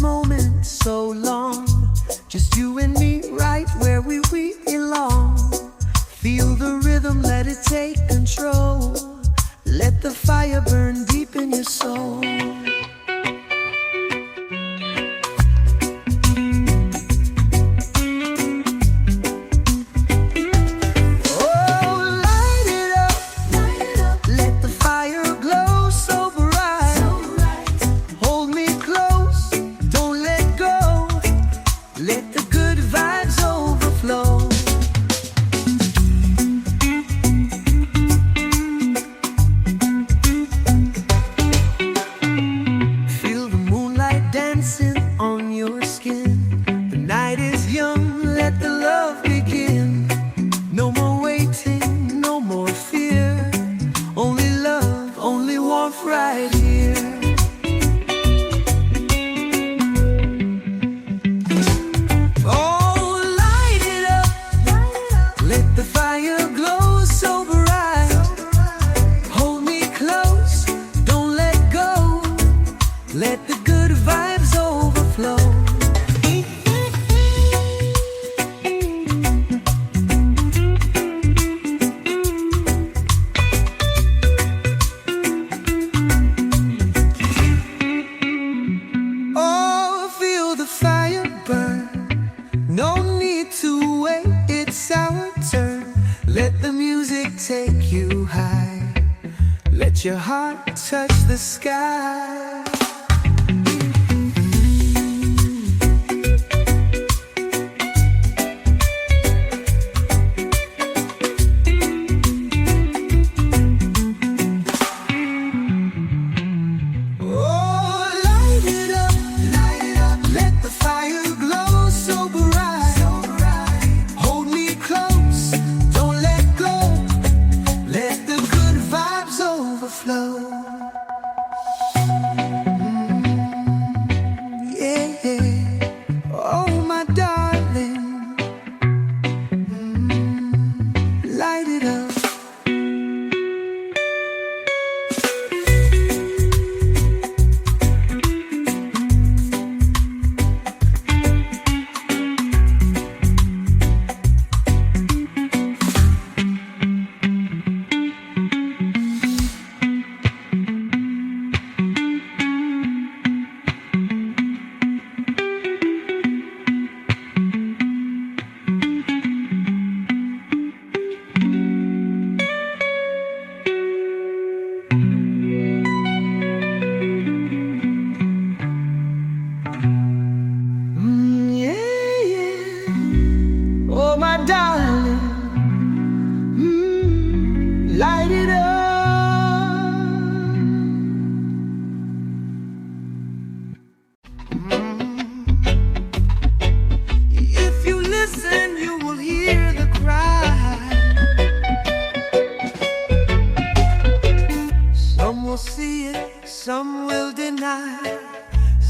moment so long, just you and me right where we belong. Feel the rhythm, let it take control. Let the fire burn deep in your soul. Your heart touch the sky.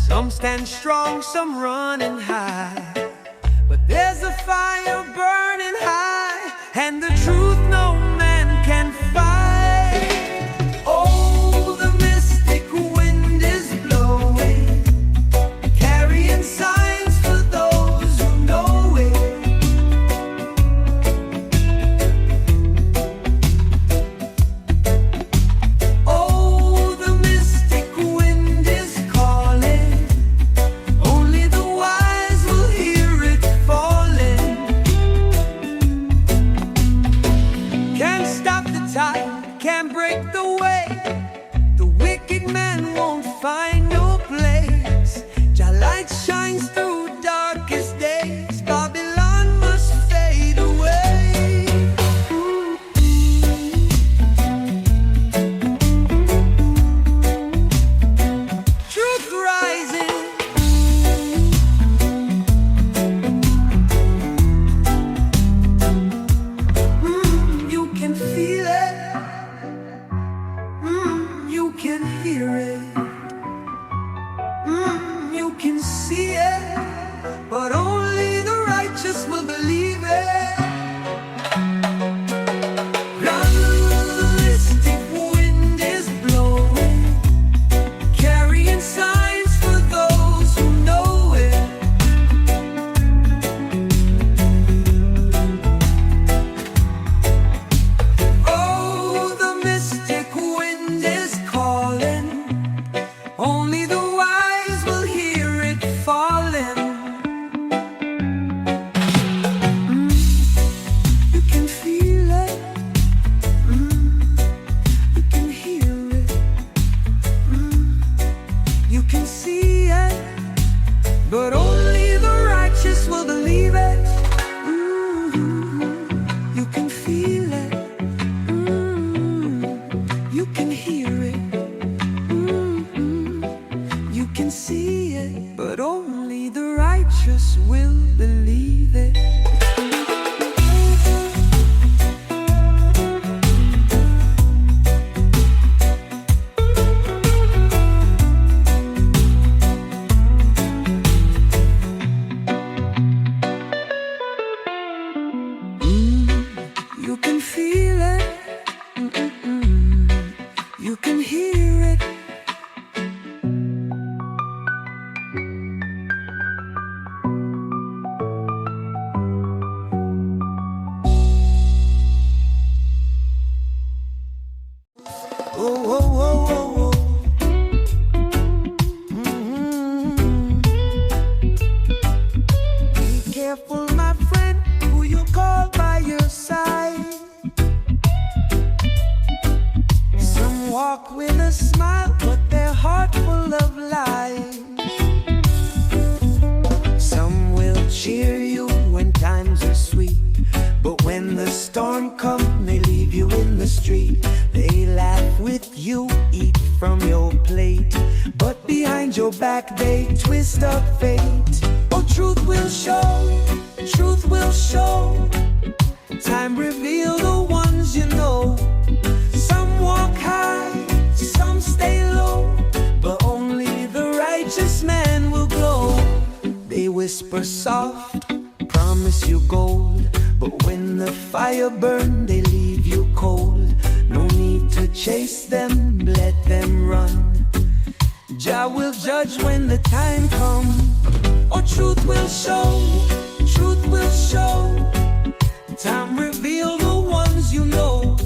Some stand strong, some running high, but there's a fire burning high, and the truth no man can fight. Oh, the mystic wind is blowing, carrying signs for those who know it. Oh, the mystic wind is calling, only the wise will hear it falling. Can't stop the tide, can't break the way. The wicked man won't find no place. Jah light shines through darkest days. Babylon must fade away. Truth rising, you can feel it, you can hear it, you can see it, but only the righteous will believe it. The mystic wind is blowing, carrying signs for those who know but only the righteous will believe it. You can feel it, you can hear it, you can see it, but only the righteous will believe it. You can feel it, you can hear it. Oh, oh, oh, oh, oh. Be careful, my friend, who you call by your side. Some walk with a smile, but their heart full of lies. Some will cheer you when times are sweet, but when the storm comes, they leave you in the street. They laugh with you, eat from your plate, but behind your back they twist up fate. Oh, truth will show, truth will show. Time reveal the ones you know. Some walk high, some stay low, but only the righteous man will glow. They whisper soft, promise you gold, but when the fire burns, they leave you cold. No need to chase them, let them run. Jah will judge when the time comes. Oh, truth will show, truth will show. Time reveal the ones you know.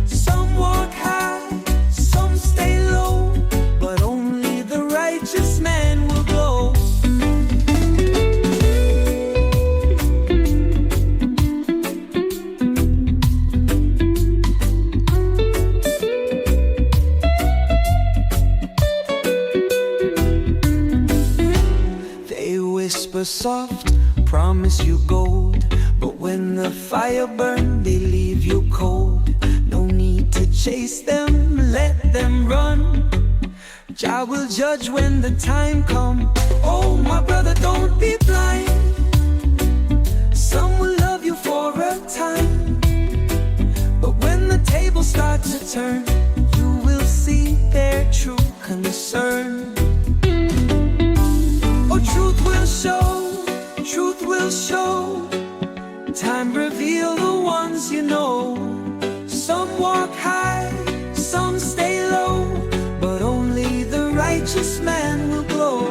Some walk high, some stay low, but only the righteous man will glow. Soft, promise you gold, but when the fire burns, they leave you cold. No need to chase them, let them run. Jah will judge when the time comes. Oh, my brother, don't be blind. Some will love you for a time, but when the tables start to turn, you will see their true concern. Oh, truth will show, truth will show. Time reveal the ones you know. Some walk high, some stay low, but only the righteous man will glow.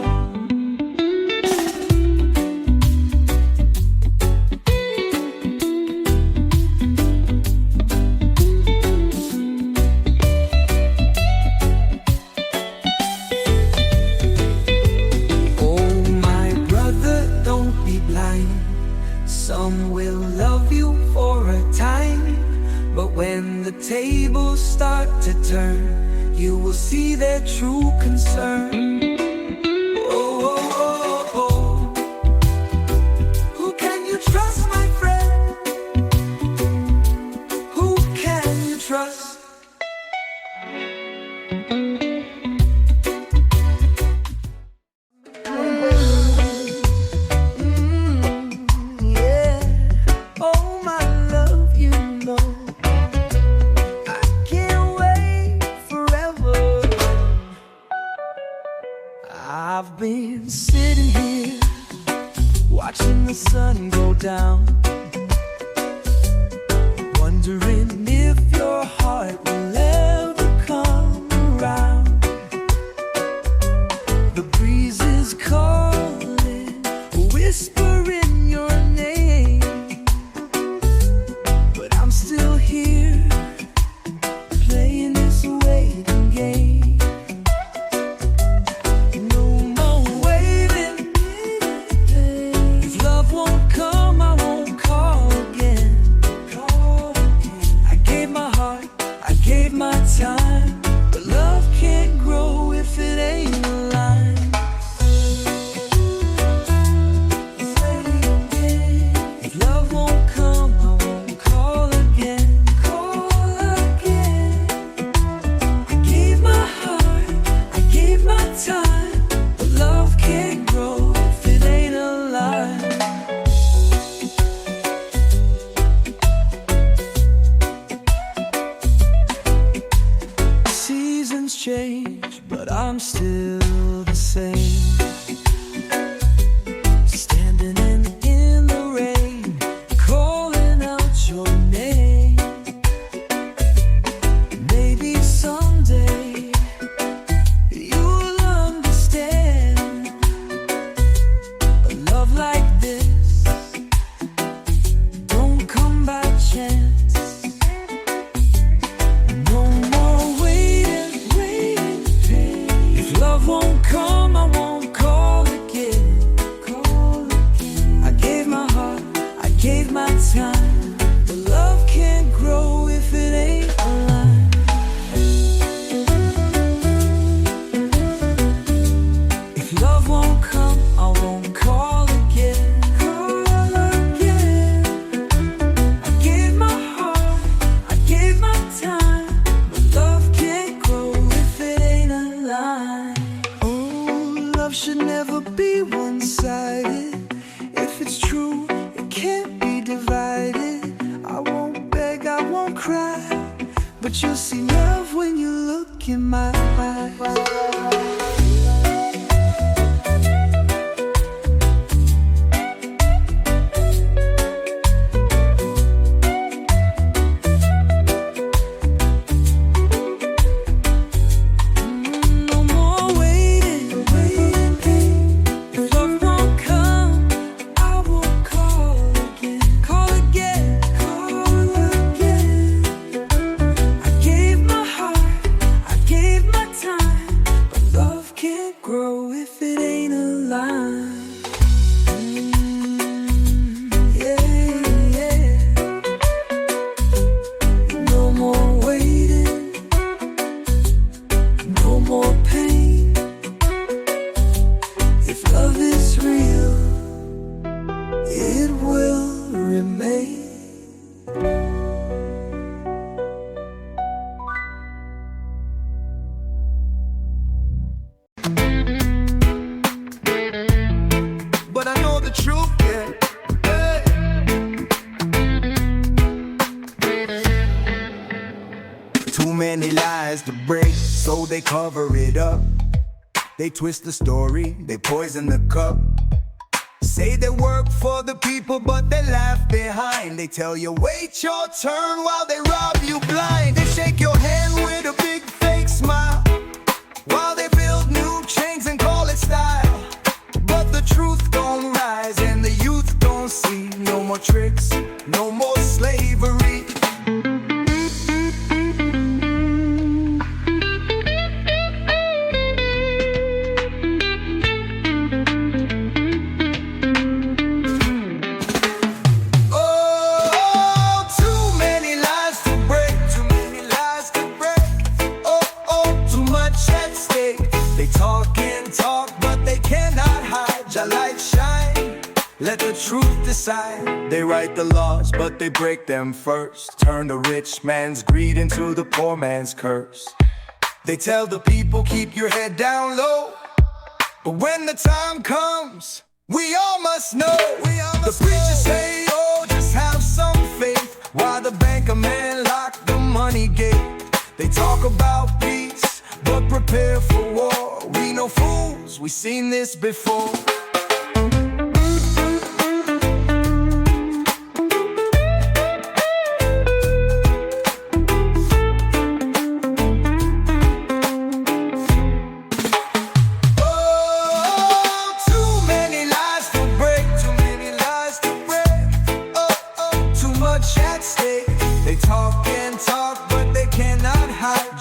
Some will love you for a time, but when the tables start to turn, you will see their true concern. Oh, oh, oh, oh. Who can you trust, my friend? Who can you trust? I've been sitting here, watching the sun go down, wondering if your heart will ever come around. The breeze is calling, whispering your name, but I'm still here, playing this waiting game. Won't come, I won't call. be one-sided. If it's true, it can't be divided. I won't beg, I won't cry, but you'll see love when you look in my eyes. Many lies to break, so they cover it up. They twist the story, they poison the cup. Say they work for the people, but they laugh behind. They tell you wait your turn while they rob you blind. They shake your hand with a big fake smile while they build new chains and call it style. But the truth don't rise and the youth don't see. No more tricks, no more slavery. Let the truth decide. They write the laws, but they break them first. Turn the rich man's greed into the poor man's curse. They tell the people, keep your head down low. But when the time comes, we all must know. The preachers say, oh, just have some faith, while the banker man locked the money gate. They talk about peace, but prepare for war. We no fools, we've seen this before.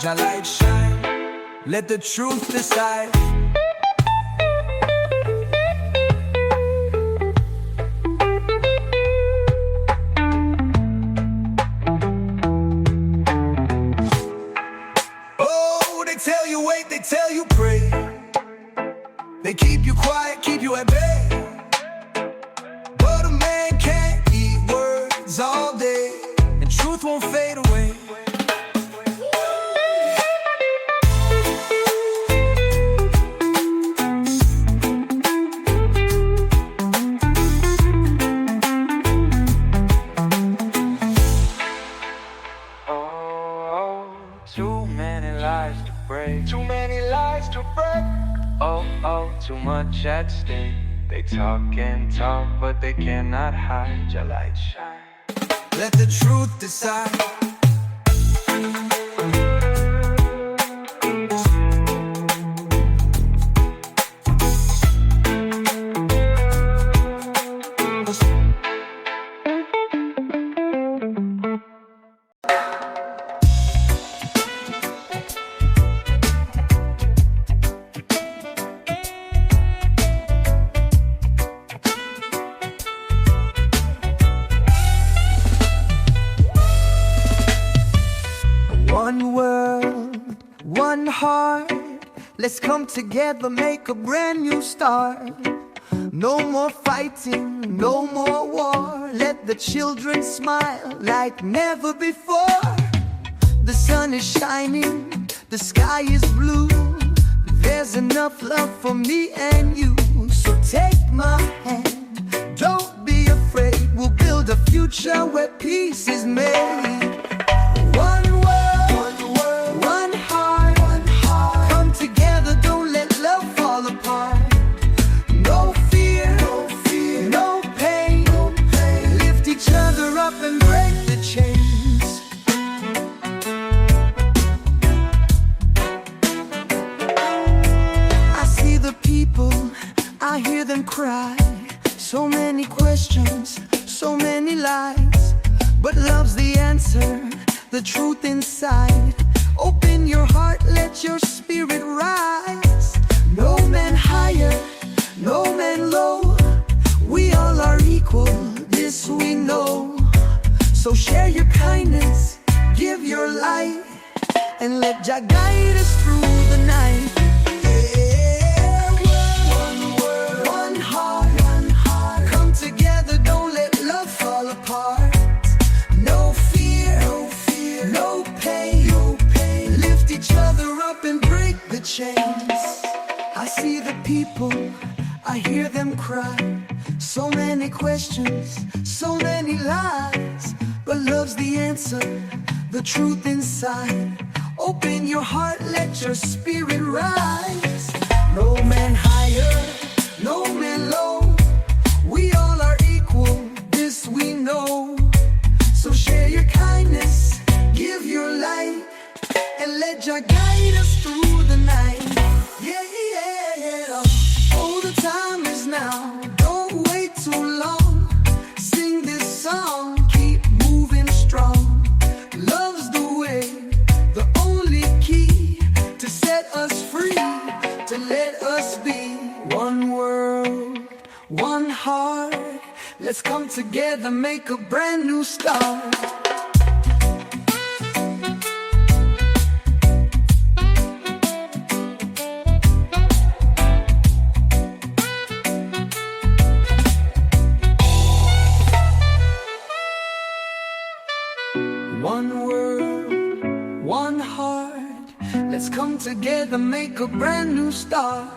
Light shine, let the truth decide. Oh, they tell you wait, they tell you pray. They keep you quiet, keep you at bay. But a man can't eat words all day, and truth won't fade away. Too many lies to break. Oh, oh, too much at stake. They talk and talk, but they cannot hide. Your light shine. Let the truth decide. One world, one heart. Let's come together, make a brand new start. No more fighting, no more war. Let the children smile like never before. The sun is shining, the sky is blue. There's enough love for me and you. So take my hand, don't be afraid. We'll build a future where peace is made. One world, one heart, come together, don't let love fall apart. No fear, no pain, lift each other up and break the chains. I see the people, I hear them cry. So many questions, so many lies, but love's the answer, the truth inside. Open your heart, let your spirit rise. No man higher, no man low, we all are equal, this we know. So share your kindness, give your light, and let Jah guide us through the night. One world, one heart, come together, don't let love fall apart. No fear, no pain, lift each other up and break the chains. I see the people, I hear them cry. So many questions, so many lies, but love's the answer, the truth inside. Open your heart, let your spirit rise. No man higher, no man low, we all are equal, this we know. So share your kindness, give your light, and let Jah guide us through the night. Yeah, yeah, yeah. Oh, the time is now, don't wait too long. Sing this song, keep moving strong. Love's the way, the only key to set us free, to let us be. One world, one heart, let's come together, make a brand new start. One world, one heart, let's come together, make a brand new start.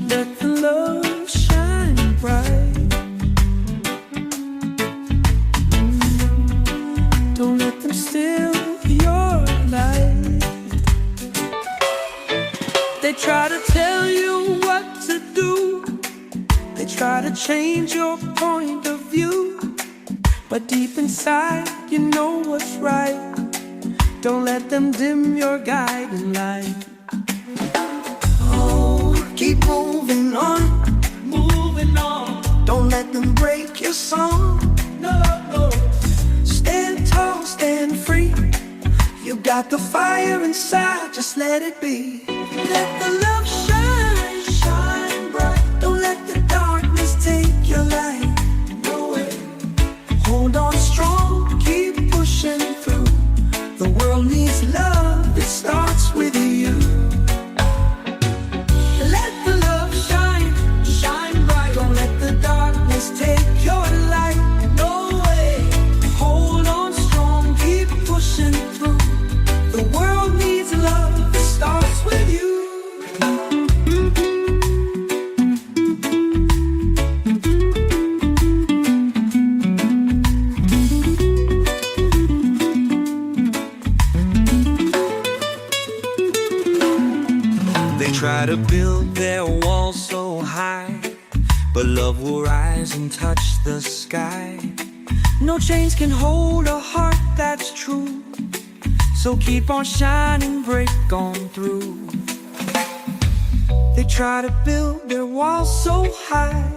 Let the love shine bright. Don't let them steal your light. They try to tell you what to do, they try to change your point of view, but deep inside you know what's right. Don't let them dim your guiding light. Keep moving on, moving on. Don't let them break your song. No, no. Stand tall, stand free. You got the fire inside, just let it be. Let the love shine, shine bright. Don't let the darkness take your light. No way. Hold on strong, keep pushing through. The world needs love, it starts with you. Take your light, no way. Hold on strong, keep pushing through. The world needs love, it starts with you. They try to build their walls so high, but love will rise and touch the sky. No chains can hold a heart that's true, so keep on shining, break on through. They try to build their walls so high,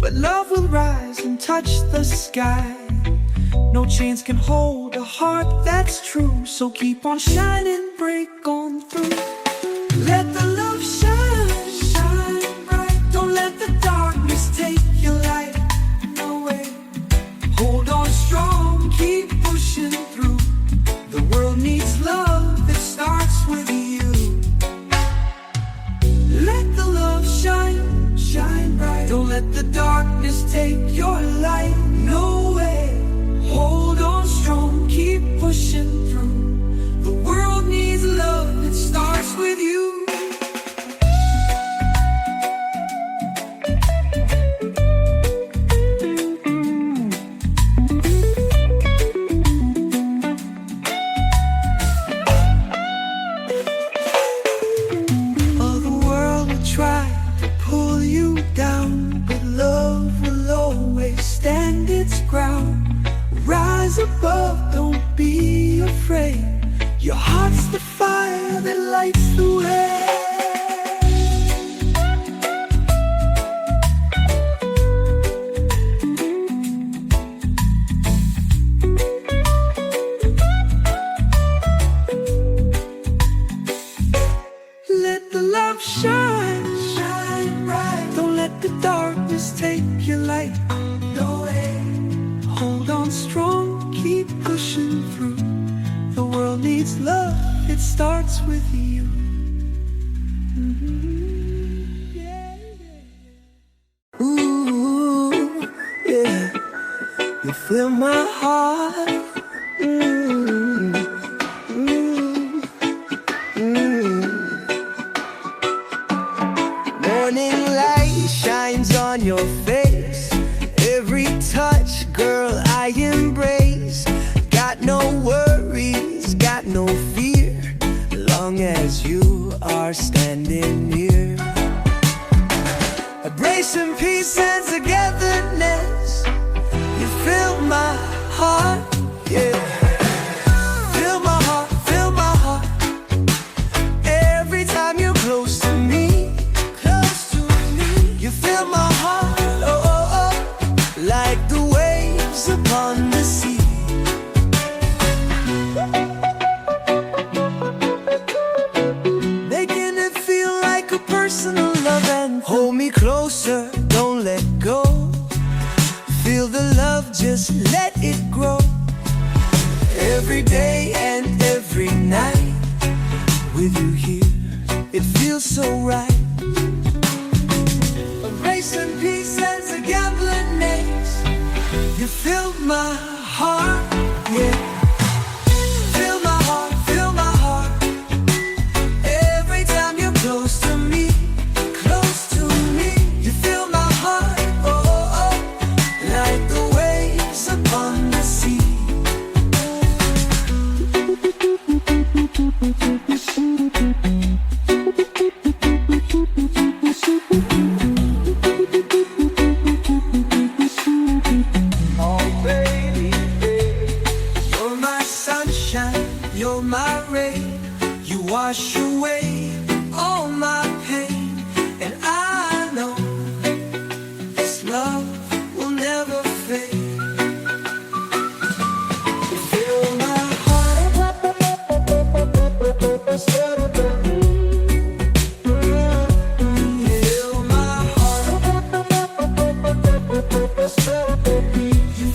but love will rise and touch the sky. No chains can hold a heart that's true, so keep on shining, break on through. Let the love shine, shine bright. Don't let the darkness take your light. No way. Hold on strong, keep pushing. way. Your heart's the fire that lights the way. Let the love shine, shine bright. Don't let the darkness take your light. No way. Hold on strong, keep pushing through. The world needs love, it starts with you. Yeah, yeah. Ooh, yeah. You fill my heart. Morning light shines on your face. Every touch, girl, I embrace. Got no worries, got no fear, long as you are standing near. Embracing peace and togetherness. You fill my heart, yeah. Fill my heart, fill my heart. Every time you're close to me, close to me. You fill my heart, oh, oh, oh, like the waves upon the sea. Making it feel like a personal love anthem. Hold me closer, don't let go. Feel the love, just let it grow. Every day and every night, with you here, it feels so right. Embracing peace and togetherness. You fill my heart, yeah. Fill my heart, fill my heart. Every time you're close to me, close to me. You fill my heart, oh, oh, oh, like the waves upon the sea. Oh baby, you're my sunshine, you're my rain. You wash away all my pain. And I know this love will never fade. You fill my heart.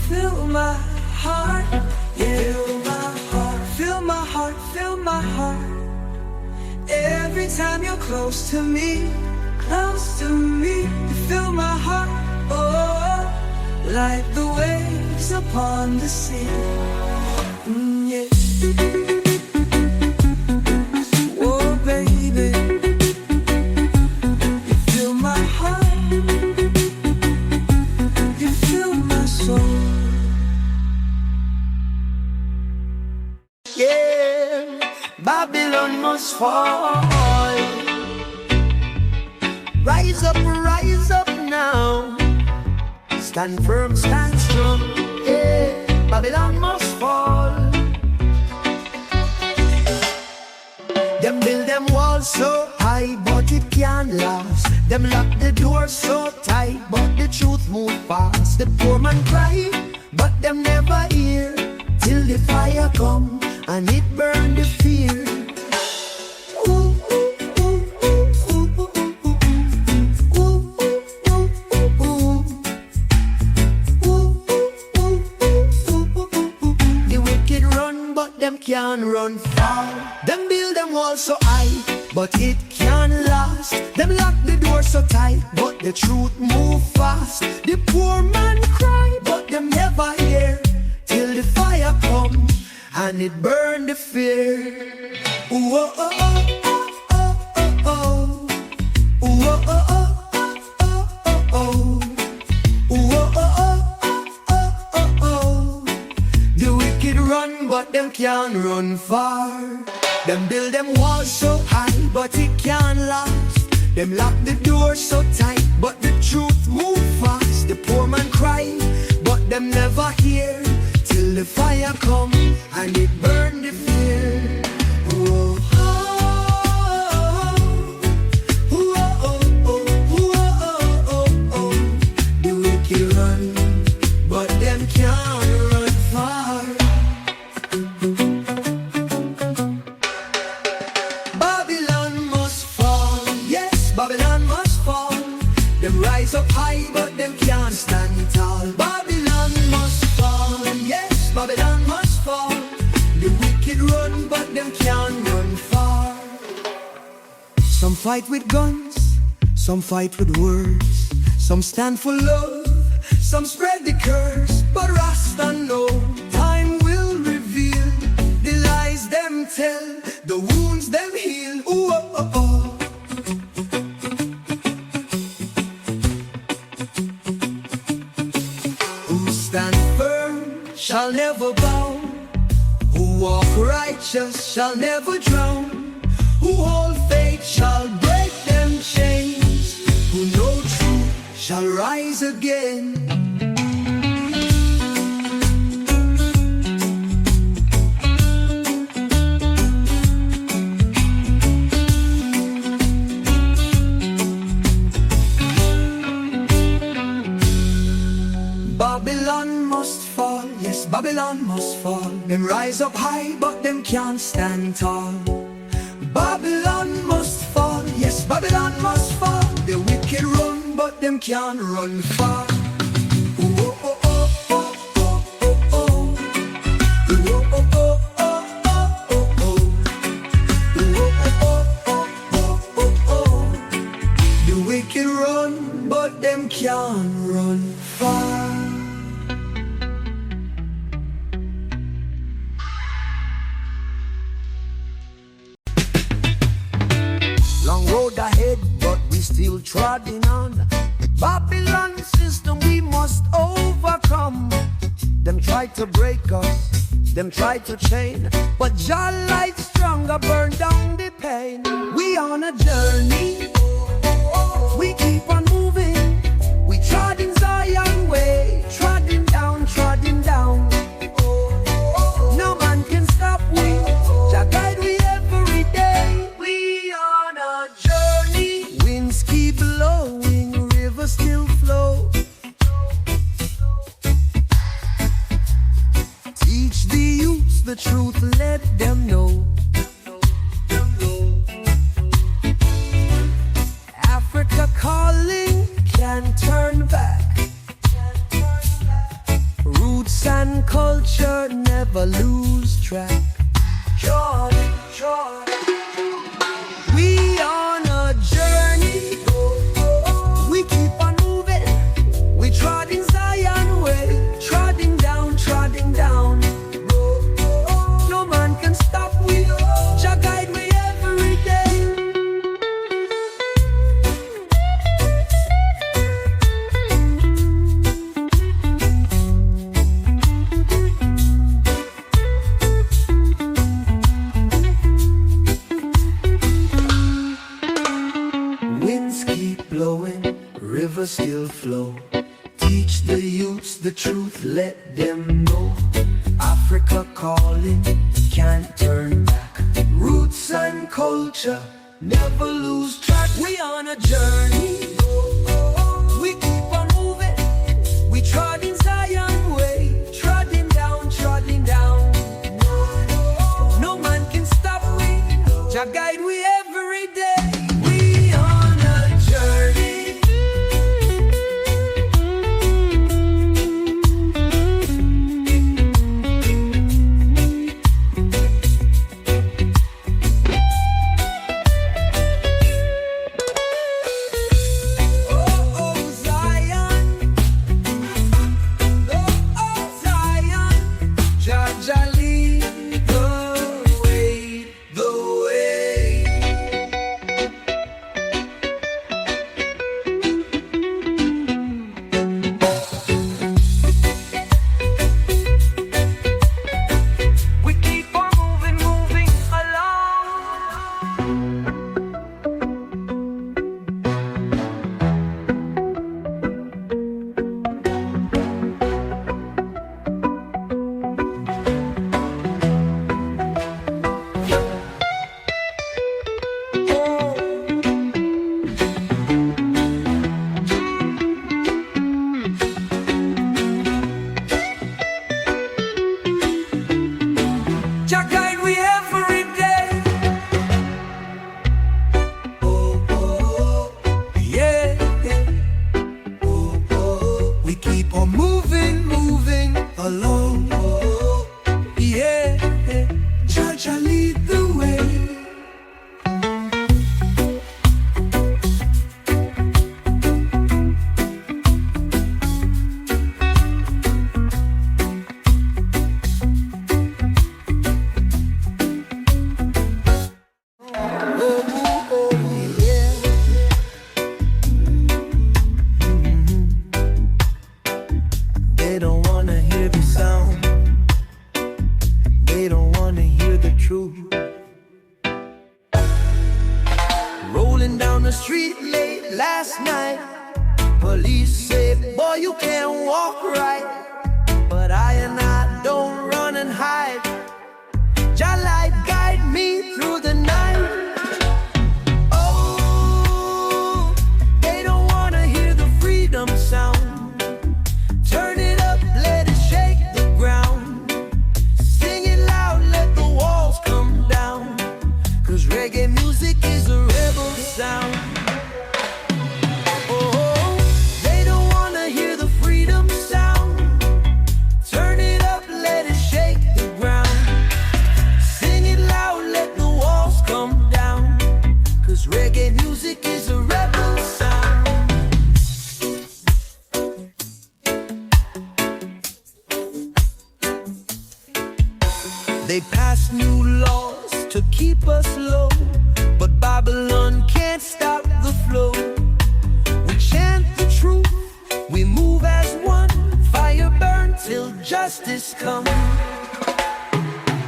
Fill my heart. You fill my heart. Fill my heart. Fill my heart. Fill my heart. Every time you're close to me, close to me. You fill my heart. Oh, like the waves upon the sea. Yeah. Oh baby, you fill my heart, you fill my soul. Yeah, Babylon must fall. Rise up now. Stand firm, stand strong. Yeah, Babylon must fall. Them build them walls so high, but it can't last. Them lock the door so tight, but the truth move fast. The poor man cry, but them never hear, till the fire come and it burn the fear. Ooh, ooh, ooh, ooh, ooh, ooh, ooh, ooh, ooh. The wicked run, but them can't run far. Them build them walls so high, but it can't last. Them lock the door so tight, but the truth move fast. The poor man cry, but them never hear, till the fire come and it burn the fear. Ooh, oh, oh, oh, oh, oh, oh. Ooh, oh, oh, oh, oh, oh, oh. Ooh, oh, oh, oh, oh, oh, oh. The wicked run, but them can't run far. Them build them walls so high, but it can't last. Them lock the door so tight, but the truth move fast. The poor man cry, but them never hear, till the fire come and it burn the fear. wicked run, but them can't run far. Some fight with guns, some fight with words, some stand for love, some spread the curse. But Rasta know, time will reveal the lies them tell, the wounds them heal. Ooh, oh, oh, oh. Who stand firm shall never bow, who walk righteous shall never drown, who hold faith shall break them chains, who know truth shall rise again. Babylon must fall, yes, Babylon must fall. Them rise up high, but them can't stand tall. Babylon must fall, yes, Babylon must fall. The wicked run, but them can't run far. Ooh, oh, oh, oh, oh, oh, oh, oh. Ooh, oh, oh, oh, oh, oh, oh, oh. Ooh, oh, oh, oh, oh, oh, oh. The wicked run, but them can't run far. Long road ahead, but we still trotting on. Babylon system we must overcome. Them try to break us, them try to chain, but Jah light stronger burn down the pain. We on a journey, we keep on moving. We trod in Zion way, trodding down, trodding down. No man can stop we, Jah guide we every day. We on a journey, winds keep blowing, rivers still flow. Teach the youths the truth, let them know. Africa calling, can't turn back. Roots and culture never lose track. Jordan, Jordan. We on a journey, we keep on moving. We trod in Zion way, trodding down, trodding down. No man can stop we, Jah guide we every day. Winds keep blowing, rivers still flow. Teach the youths the truth, let them know. Africa calling, can't turn back. Roots and culture, never lose track. We on a journey, we keep on moving. We trod in Zion way, trodding down, trodding down. No man can stop we, Jah guide we every day. We on a journey. Oh, oh, Zion. Oh, oh, Zion. Jah, Jah lead the way, the way. We keep on moving, moving along. Jah guide we every day. Oh, oh, oh, yeah. Oh, oh, we keep on moving, moving along. Oh, yeah. Jah Jah lead the way. They don't wanna hear the sound. They don't wanna hear the truth. Rolling down the street late last night, police said, boy, you can't walk right. But I and I don't run and hide. Jah light guide me through the night. Oh, they don't wanna hear the freedom sound. Turn it up, let it shake the ground. Sing it loud, let the walls come down. 'Cause reggae music is a rebel sound. Oh, they don't wanna hear the freedom sound. Turn it up, let it shake the ground. Sing it loud, let the walls come down. 'Cause reggae music is a rebel sound. They passed new laws to keep us low, but Babylon can't stop the flow. We chant the truth, we move as one. Fire burn till justice comes.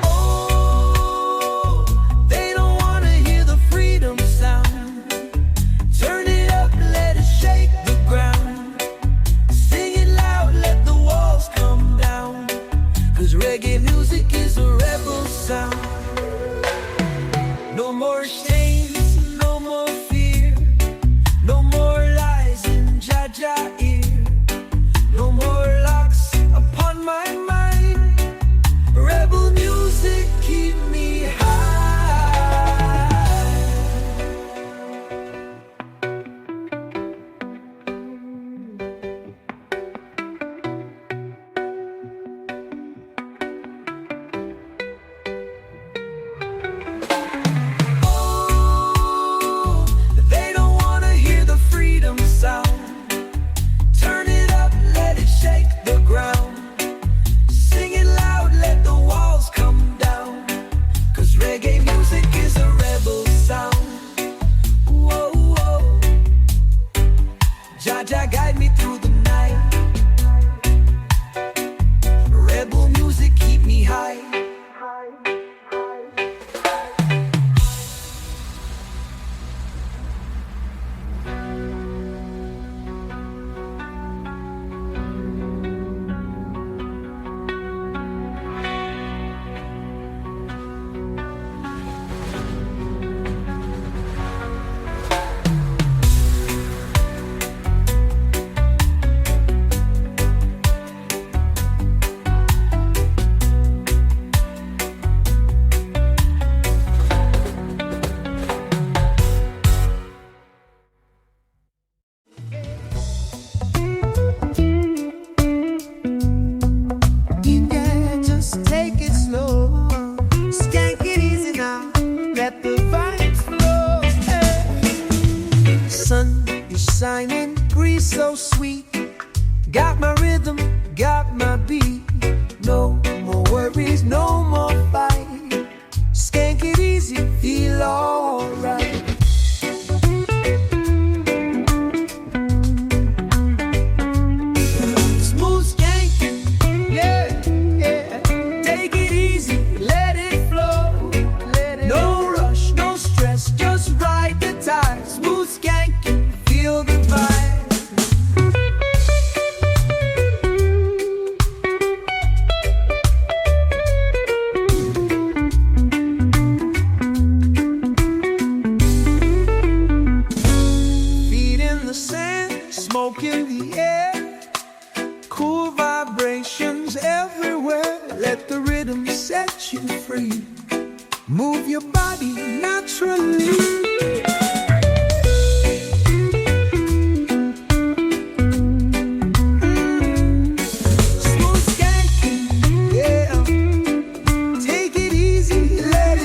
Oh, they don't wanna hear the freedom sound. Turn it up, let it shake the ground. Sing it loud, let the walls come down. 'Cause reggae music is a rebel sound. No more chains, no more fear. No more lies in Jah Jah ear. No more locks upon my mind. Rebel music keep me high. Oh, they don't wanna hear the freedom sound. Turn it up, let it shake the ground. Sing it loud, let the walls come down. 'Cause reggae music is a rebel sound. Whoa, whoa. Jah Jah guide me through the night. Rebel music keep me high. Yeah, just take it slow. Skank it easy now. Let the vibes flow. Hey. Sun is shining, breeze so sweet. Got my rhythm, got my beat. No more worries, no more fight. Skank it easy, feel alright. Smooth skanking, yeah, yeah. Take it easy, let it flow. No rush, no stress, just ride the tide. Smooth skanking, feel the vibe. Feet in the sand, smoke in the air. Cool vibrations everywhere. Let the rhythm set you free. Move your body naturally. Smooth skanking, yeah. Take it easy, let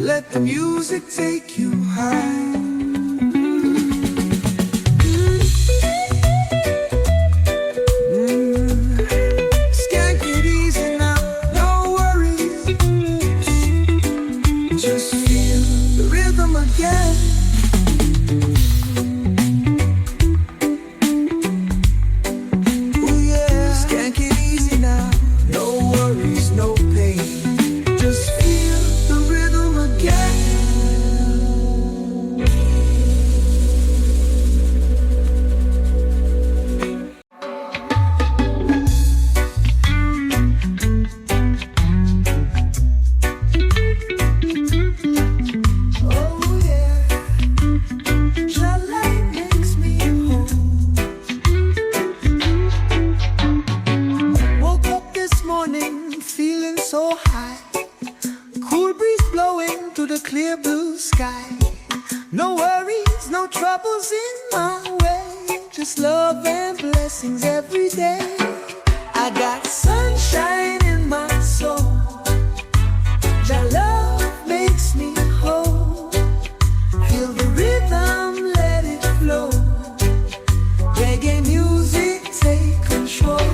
Let the music take you high. Skank it easy now, no worries. Just feel the rhythm again. Oh yeah, skank it easy now, no worries, no pain. Just feel the rhythm again. Oh yeah, your light makes me whole. Woke up this morning feeling so high. Cool breeze blowing through the clear blue sky. No worries, no troubles in my way. Just love and blessings every day. I got sunshine in my soul. Your love makes me whole. Feel the rhythm, let it flow. Reggae music, take control.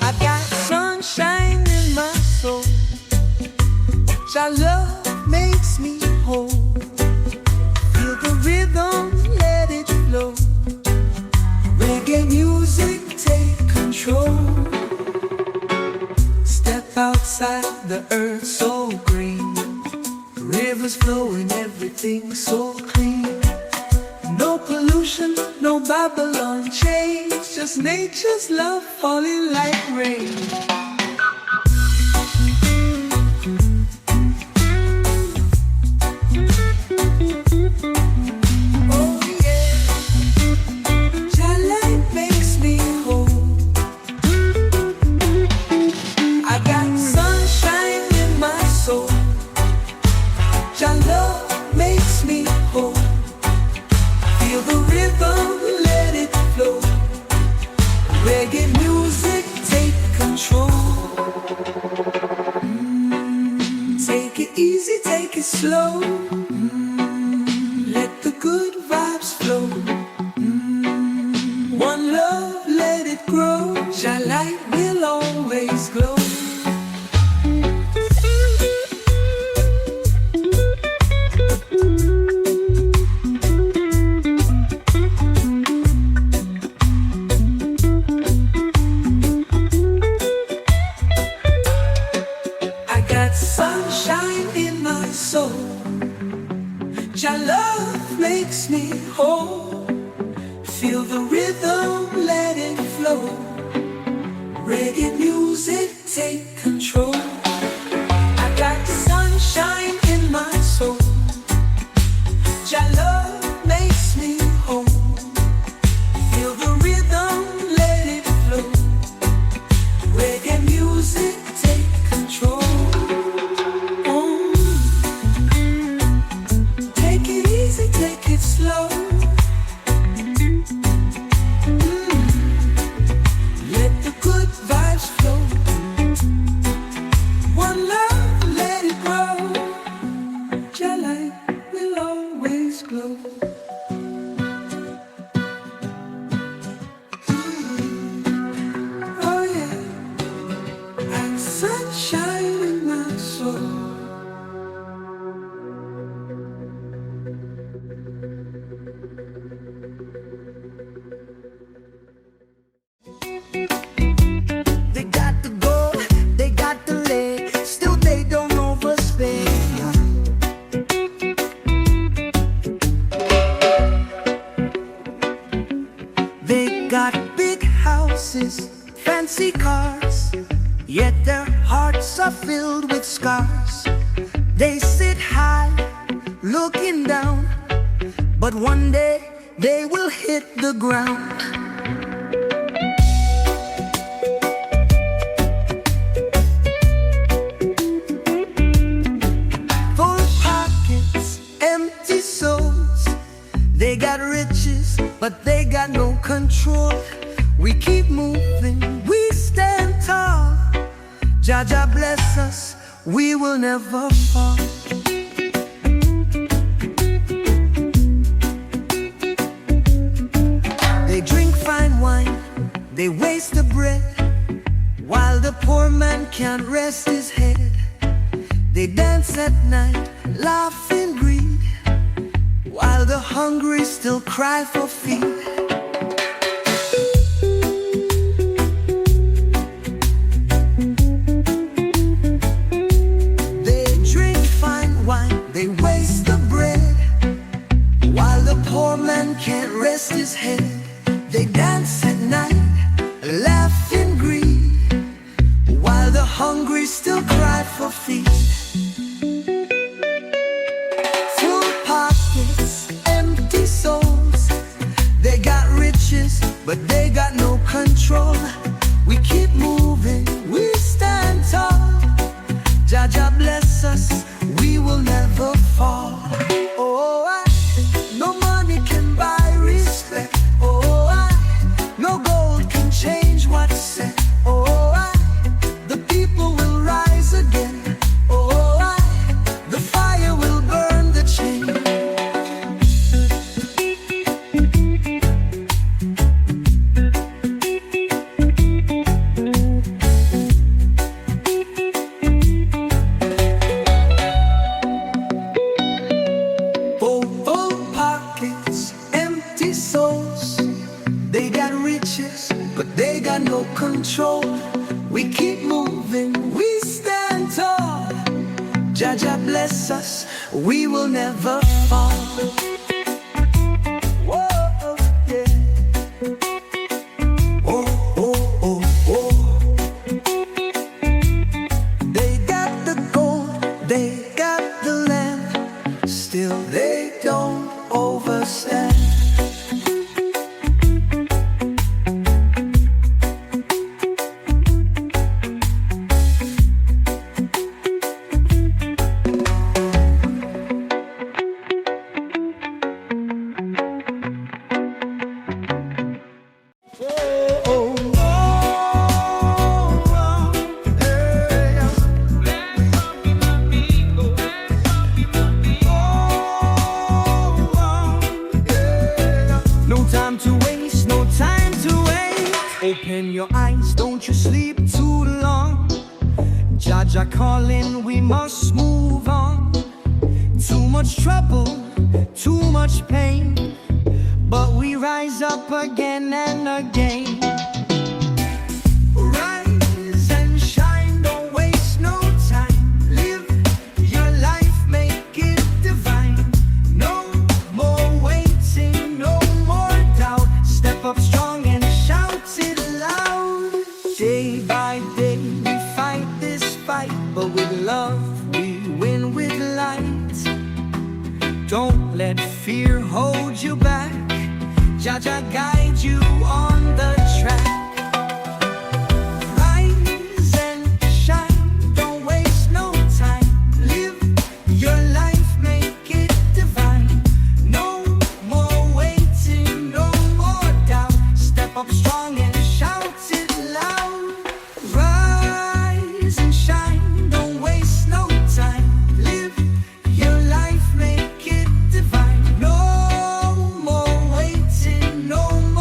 I got sunshine in my soul. Your love makes me whole. Feel the rhythm, let it flow. Reggae music, take control. Step outside, the earth so green. Rivers flowing, everything so clean. No pollution, no Babylon chains. Just nature's love falling like rain. Oh yeah, your light makes me whole. I got sunshine in my soul. Your love makes me whole. Feel the rhythm, let it flow. Reggae music, take control. Take it easy, take it slow. Let the good vibes flow. One love, let it grow. Your light will always glow. I got sunshine in my soul. Your love makes me whole. Feel the rhythm, let it flow. Reggae music, take control. I got sunshine in my soul. Your love makes me whole. Feel the rhythm, let it flow. Reggae music, take control. Take it easy, take it slow. Let the good vibes flow. One love, let it grow. Your light will always glow. Oh yeah, and sunshine in my soul. They got the gold, they got the leg, still they don't overspend. They got big houses, fancy cars, yet their hearts are filled with scars. They sit high, looking down, but one day they will hit the ground. Full pockets, empty souls. They got riches, but they got no control. We keep moving, we stand tall. Jah Jah bless us, we will never fall. They waste the bread while the poor man can't rest his head. They dance at night, laugh in greed, while the hungry still cry for feed. They drink fine wine, they waste the bread, while the poor man can't rest his head. They dance at night, laugh in greed, while the hungry still cry for feed. Full pockets, empty souls. They got riches, but they got no control. We keep moving, we stand tall. Jah Jah bless us, we will never fall. Oh, no money can buy respect. No gold can change what's said. The people will rise again. The fire will burn the chain. Full pockets, empty souls. They got riches, but they got no control. We keep moving, we stand tall. Jah Jah bless us, we will never fall. Whoa, yeah. Oh, oh, oh, oh. They got the gold, they got the land, still they don't overstand. Open your eyes, don't you sleep too long. Jah Jah calling, we must move on. Too much trouble, too much pain, but we rise up again and again. Rise and shine, don't waste no time. Live your life, make it divine. No more waiting, no more doubt. Step up strong and shout it loud. Day by day we fight this fight, but with love we win with light. Don't let fear hold you back. Jah Jah guide you on the track. Rise and shine, don't waste no time. Live your life, make it divine. No more waiting, no more doubt. Step up strong and shout it loud. Rise and shine, don't waste no time. Live your life, make it divine. No more waiting, no more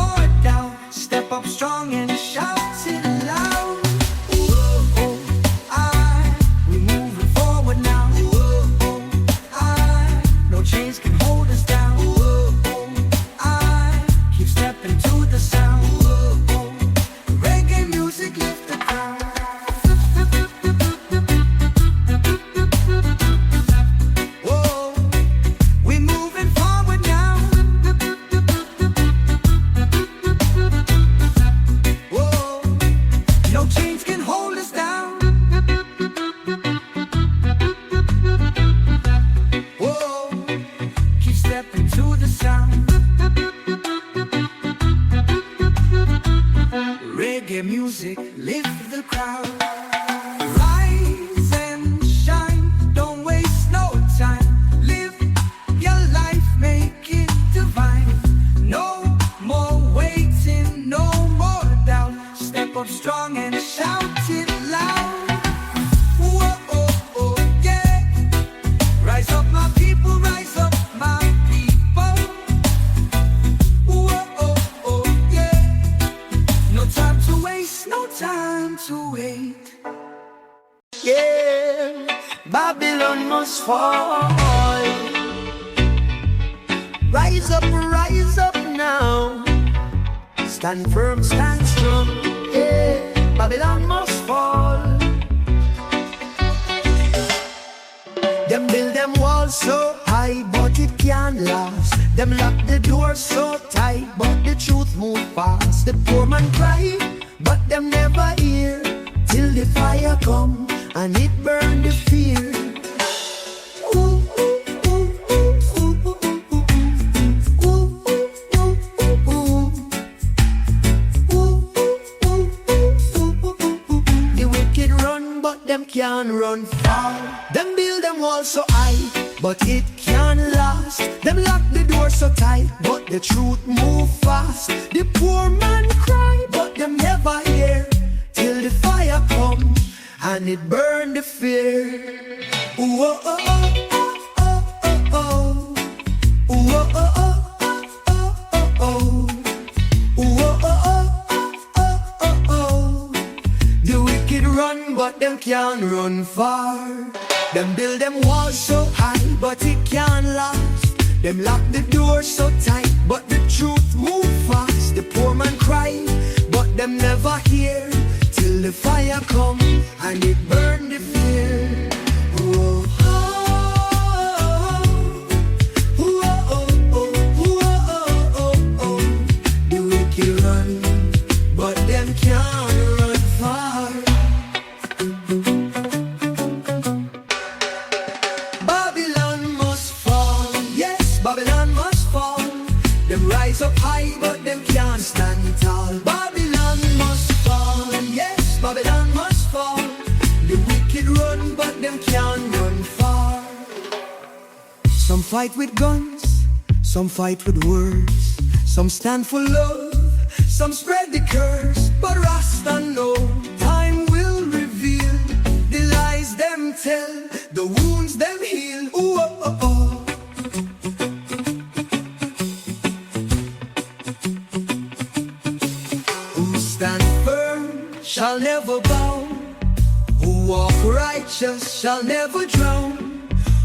must fall. Rise up now. Stand firm, stand strong. Yeah, Babylon must fall. Them build them walls so high, but it can't last. Them lock the doors so tight, but the truth move fast. The poor man cry, but them never hear, till the fire come and it burn the fear. Ooh, ooh, ooh, ooh, ooh, ooh, ooh, ooh, ooh, ooh. The wicked run, but them can't run far. Them build them walls so high, but it can't last. Them lock the door so tight, but the truth move fast. The poor man cry, but them never hear, till the fire come and it burn the fear. Ooh, oh, oh, oh, oh, oh, oh. Ooh, oh, oh, oh, oh, oh, oh. Ooh, oh, oh, oh, oh, oh, oh. The wicked run, but them can't run far. Them build them walls so high, but it can't last. Them lock the door so tight, but the truth move fast. The poor man cry, but them never hear, till the fire come and it burn the fear. Whoa, oh, oh, oh, oh, oh, oh, oh. The wicked run, but them can't run far. Babylon must fall, yes, Babylon must fall. Them rise up high, but them can't stand tall. Babylon must fall, yes, Babylon must fall. The wicked run, but them can't run far. Some fight with guns, some fight with words. Some stand for love, some spread the curse. But Rasta know, time will reveal the lies them tell, the wounds them heal. Ooh, oh, oh, oh. Who stand firm shall never bow. Who walk righteous shall never drown.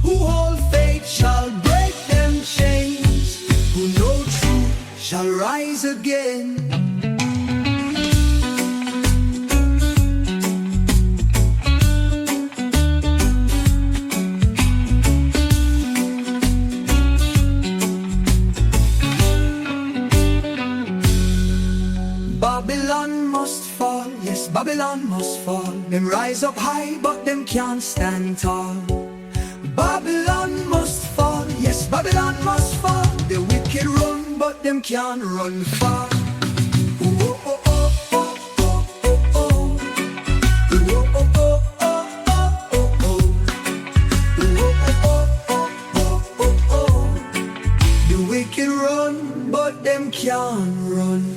Who hold faith shall break them chains. Who know truth shall rise again. Babylon must fall, yes, Babylon must fall. Them rise up high, but them can't stand tall. Babylon must fall, yes, Babylon must fall. The wicked run, but them can't run far. Ooh, oh, oh, oh, oh, oh, oh, oh. Ooh, oh, oh, oh, oh, oh, oh, oh. Ooh, oh, oh, oh, oh, oh, oh, oh. The wicked run, but them can't run